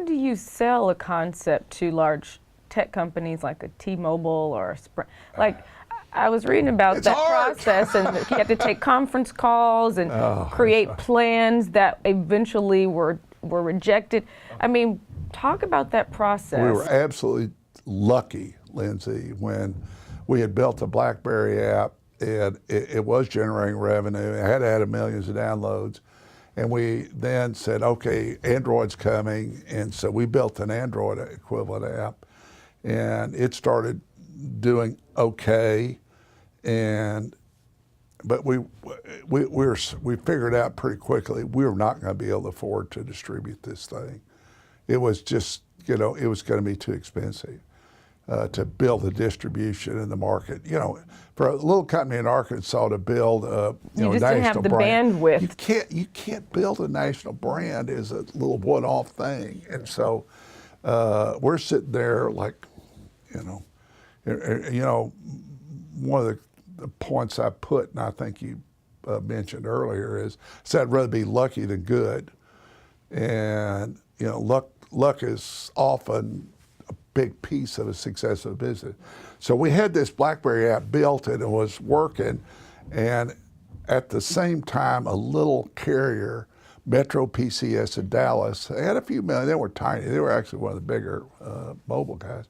how do you sell a concept to large tech companies like a T-Mobile or a Sprint? Like, I was reading about that process, and you had to take conference calls and create plans that eventually were rejected. I mean, talk about that process. We were absolutely lucky, Lindsay, when we had built the BlackBerry app, and it was generating revenue. It had had millions of downloads. And we then said, okay, Android's coming. And so we built an Android equivalent app, and it started doing okay. But we figured out pretty quickly we were not going to be able to afford to distribute this thing. It was just, it was going to be too expensive to build the distribution in the market. For a little company in Arkansas to build a you just national didn't have the brand, bandwidth. You can't build a national brand as a little one-off thing. And so we're sitting there like, one of the points I put, and I think you mentioned earlier, is said I'd rather be lucky than good. And luck is often a big piece of a successful business. So we had this BlackBerry app built, and it was working, and at the same time, a little carrier, Metro PCS in Dallas, they had a few million. They were tiny. They were actually one of the bigger mobile guys.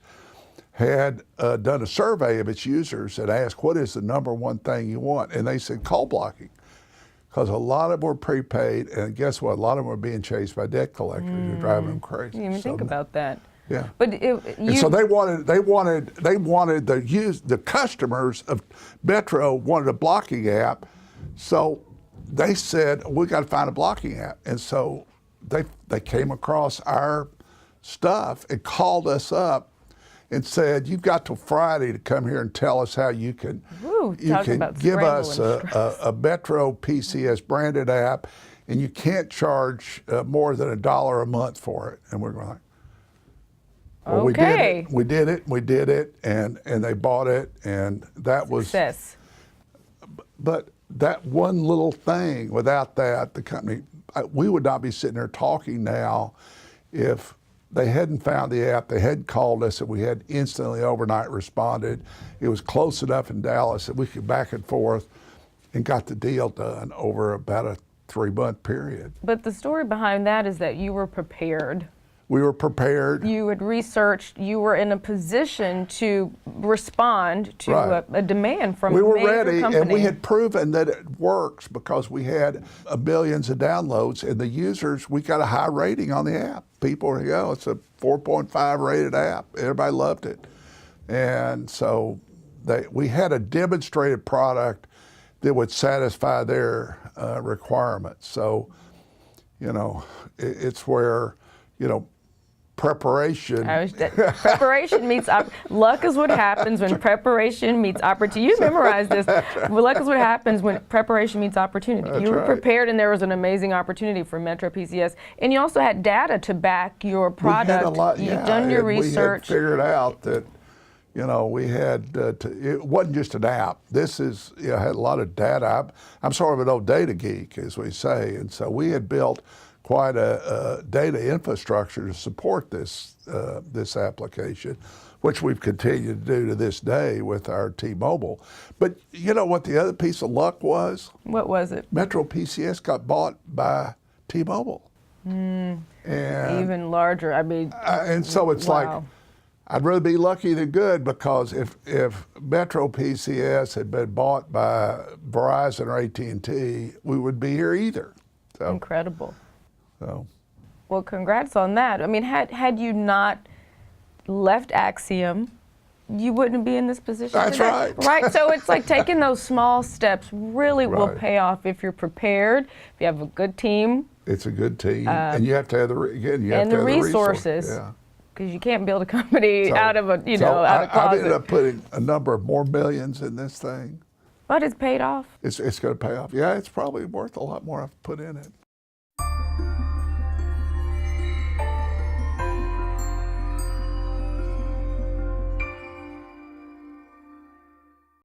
Had done a survey of its users and asked, what is the #1 thing you want? And they said call blocking, because a lot of them were prepaid, and guess what? A lot of them were being chased by debt collectors who were driving them crazy. You didn't even think about that. Yeah. But and so they wanted the customers of Metro wanted a blocking app, so they said we got to find a blocking app, and so they came across our stuff and called us up and said, you've got till Friday to come here and tell us how you can give us a Metro PCS branded app, and you can't charge more than $1 a month for it. And we're going like, well, okay. we did it, and they bought it, and that was success. But that one little thing, without that, the company, we would not be sitting there talking now if they hadn't found the app, they hadn't called us, and we had instantly overnight responded. It was close enough in Dallas that we could back and forth and got the deal done over about a 3-month period. But the story behind that is that you were prepared. We were prepared. You had researched, you were in a position to respond to a demand from a major company. We were ready, and we had proven that it works because we had millions of downloads, and the users, we got a high rating on the app. People were, it's a 4.5 rated app. Everybody loved it. And so we had a demonstrated product that would satisfy their requirements. So, it's where, preparation. Preparation meets luck is what happens when preparation meets opportunity. You memorized this. Luck is what happens when preparation meets opportunity. That's you were right. prepared, and there was an amazing opportunity for Metro PCS, and you also had data to back your product. We had a lot, You've done your research. We had figured out that, we had it wasn't just an app. This is had a lot of data. I'm sort of an old data geek, as we say, and so we had built quite a data infrastructure to support this application, which we've continued to do to this day with our T-Mobile. But you know what the other piece of luck was? What was it? Metro PCS got bought by T-Mobile. And even larger. I mean, and so it's like, I'd rather be lucky than good, because if Metro PCS had been bought by Verizon or AT&T, we wouldn't be here either. So, incredible. So. Well, congrats on that. I mean, had you not left Acxiom, you wouldn't be in this position That's today. right. Right? So it's like taking those small steps really will pay off if you're prepared, if you have a good team. It's a good team, and you have to have the resources. Yeah. Because you can't build a company out of a, out of a closet. I've ended up putting a number of more millions in this thing. But it's paid off. It's going to pay off. Yeah, it's probably worth a lot more I've put in it.